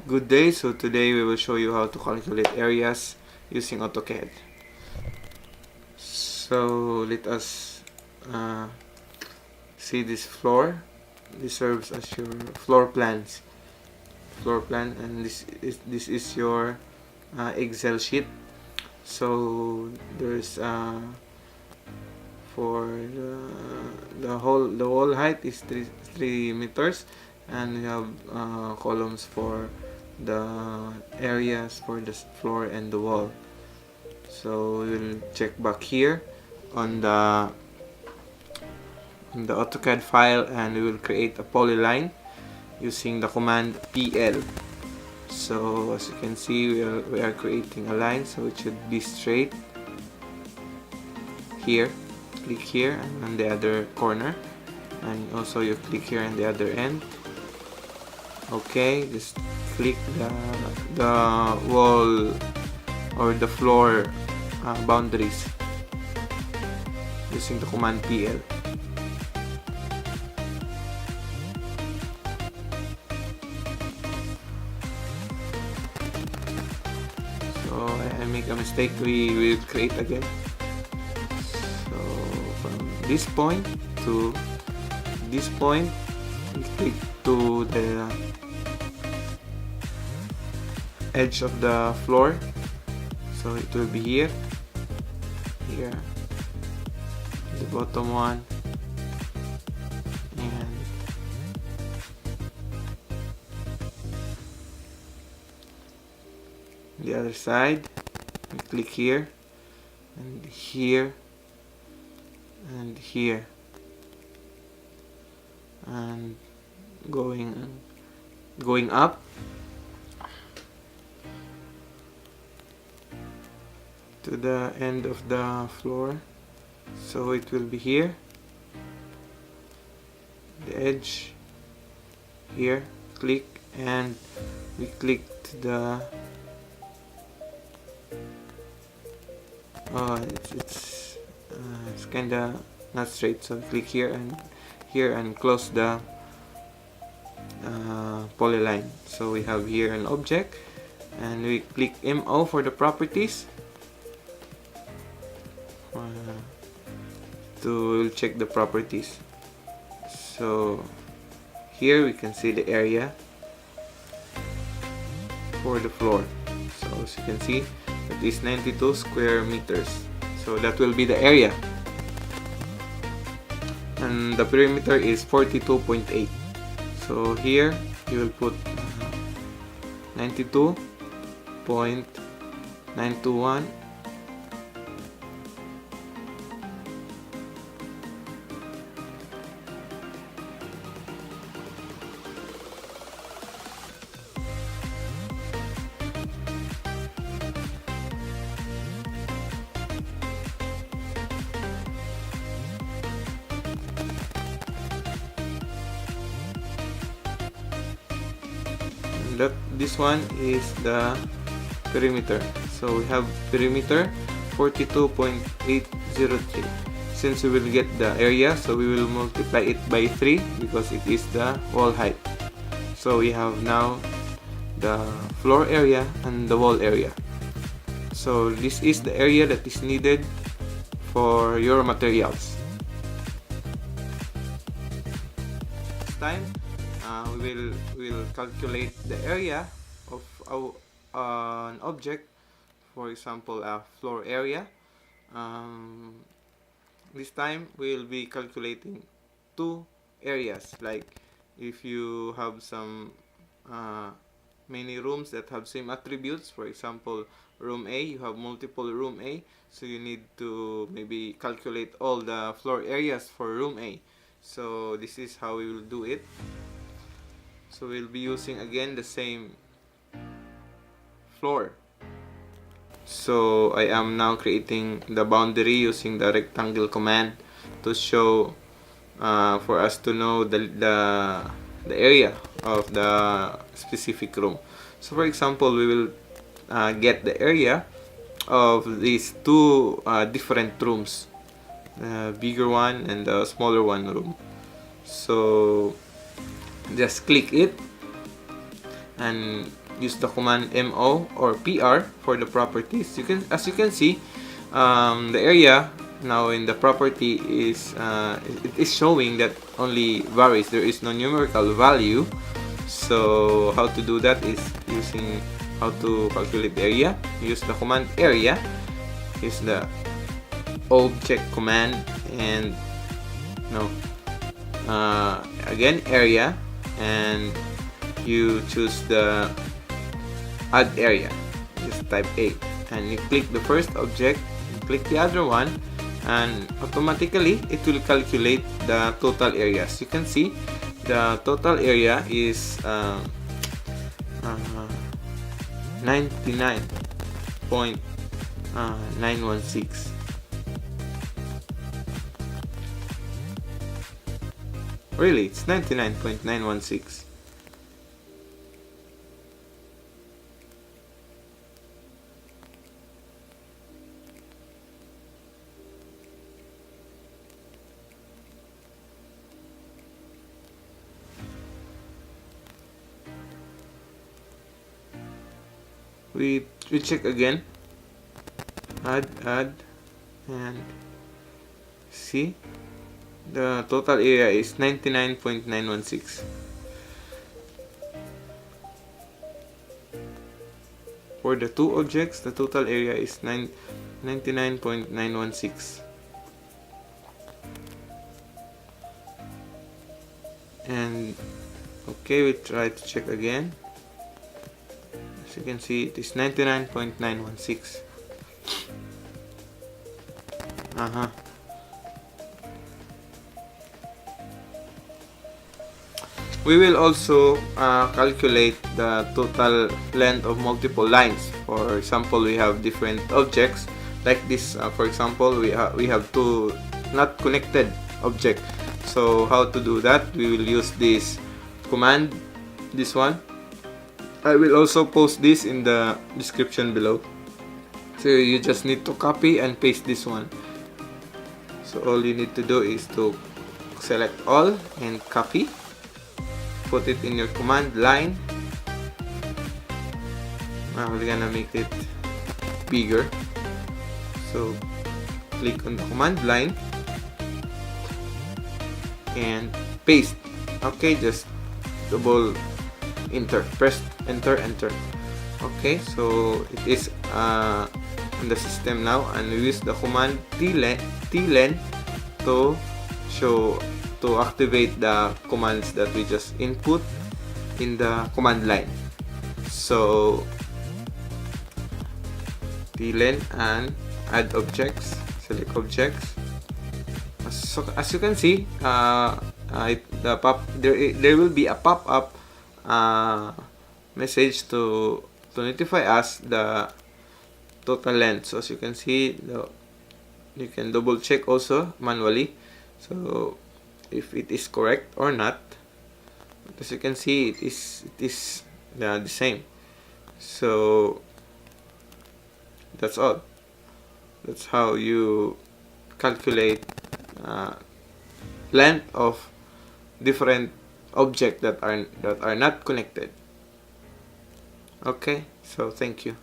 Good day, so today we will show you how to calculate areas using AutoCAD. So let us see this floor. This serves as your floor plan, and this is your Excel sheet. So there's for the wall height is 3 meters, and we have columns for the areas for the floor and the wall. So we'll check back here on the AutoCAD file, and we will create a polyline using the command PL. So as you can see, we are creating a line, so it should be straight here. Click here and on the other corner, and also you click here on the other end. Okay, just click the wall or the floor boundaries using the command PL. So I make a mistake, we will create again. So from this point to this point, we click to the edge of the floor, so it will be here, the bottom one, and the other side. We click here and here and here, and going up to the end of the floor, so it will be here, the edge here. Click, and we click to the it's kinda not straight, so click here and close the polyline. So we have here an object, and we click MO for the properties to check the properties. So here we can see the area for the floor. So as you can see, it is 92 square meters. So that will be the area, and the perimeter is 42.8. So here you will put 92.921. This one is the perimeter. So we have perimeter 42.803. Since we will get the area, so we will multiply it by 3 because it is the wall height. So we have now the floor area and the wall area. So this is the area that is needed for your materials. This time we will calculate the area of an object, for example a floor area. This time we will be calculating two areas, like if you have some many rooms that have same attributes. For example, room A, you have multiple room A, so you need to maybe calculate all the floor areas for room A. So this is how we will do it. So we'll be using again the same floor. So I am now creating the boundary using the rectangle command to show for us to know the area of the specific room. So for example, we will get the area of these two different rooms, the bigger one and the smaller one room. So just click it and use the command mo or pr for the properties. As you can see, the area now in the property is it is showing that only varies. There is no numerical value. So how to do that is using how to calculate the area. Use the command area. Use the object command and again area, and you choose the add area. Just type A and you click the first object, click the other one, and automatically it will calculate the total areas. You can see the total area is 99.916. Really, it's 99.916. We check again, add, and see the total area is 99.916. For the two objects, the total area is 99.916. And okay, we try to check again. As you can see, it is 99.916. We will also calculate the total length of multiple lines. For example, we have different objects like this. For example, we have two not connected objects. So how to do that? We will use this command, this one. I will also post this in the description below. So you just need to copy and paste this one. So all you need to do is to select all and copy. Put it in your command line. We're gonna make it bigger. So click on the command line and paste. Okay, just double enter, press enter. Okay, so it is in the system now, and we use the command tlen to activate the commands that we just input in the command line. So tlen and add objects, select objects. As you can see, there will be a pop-up message to notify us the total length. So as you can see, you can double check also manually, so if it is correct or not. But as you can see, it is the same. So that's all. That's how you calculate length of different objects that are not connected. Okay, so thank you.